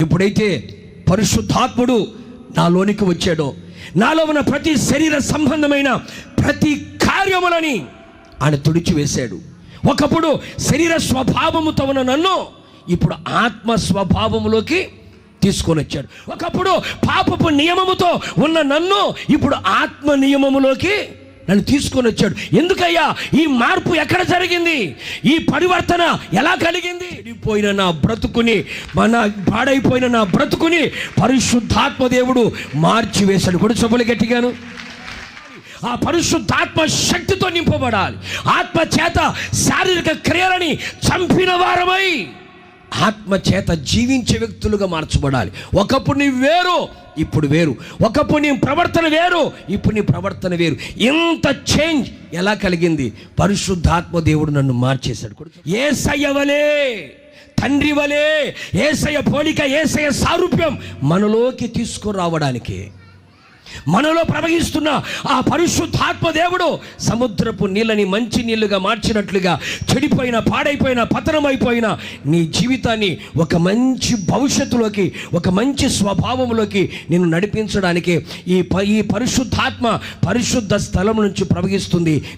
ఎప్పుడైతే పరిశుద్ధాత్ముడు నాలోనికి వచ్చాడో, నాలో ఉన్న ప్రతి శరీర సంబంధమైన ప్రతి కార్యములని ఆయన తుడిచివేశాడు. ఒకప్పుడు శరీర స్వభావముతో ఉన్న నన్ను ఇప్పుడు ఆత్మ స్వభావములోకి తీసుకొని వచ్చాడు. ఒకప్పుడు పాపపు నియమముతో ఉన్న నన్ను ఇప్పుడు ఆత్మ నియమములోకి నన్ను తీసుకొని వచ్చాడు. ఎందుకయ్యా ఈ మార్పు ఎక్కడ జరిగింది? ఈ పరివర్తన ఎలా కలిగింది? చెడిపోయిన నా బ్రతుకుని, పాడైపోయిన నా బ్రతుకుని పరిశుద్ధాత్మ దేవుడు మార్చివేశాడు. కూడా చెప్పులు గట్టిగాను. ఆ పరిశుద్ధాత్మ శక్తితో నింపబడాలి. ఆత్మ చేత శారీరక క్రియలని చంపిన వారమై ఆత్మ చేత జీవించే వ్యక్తులుగా మార్చబడాలి. ఒకప్పుడు నీ వేరు, ఇప్పుడు వేరు. ఒకప్పుడు నీ ప్రవర్తన వేరు, ఇప్పుడు నీ ప్రవర్తన వేరు. ఇంత చేంజ్ ఎలా కలిగింది? పరిశుద్ధాత్మ దేవుడు నన్ను మార్చేశాడు. యేసయ్య వలే, తండ్రి వలే, యేసయ్య పోలిక, యేసయ్య సారూప్యం మనలోకి తీసుకురావడానికి, మనలో ప్రవహిస్తున్న ఆ పరిశుద్ధాత్మ దేవుడు సముద్రపు నీళ్ళని మంచి నీళ్ళుగా మార్చినట్లుగా చెడిపోయిన, పాడైపోయిన, పతనమైపోయిన నీ జీవితాన్ని ఒక మంచి భవిష్యత్తులోకి, ఒక మంచి స్వభావంలోకి నేను నడిపించడానికి ఈ పరిశుద్ధాత్మ పరిశుద్ధ స్థలం నుంచి ప్రవహిస్తుంది.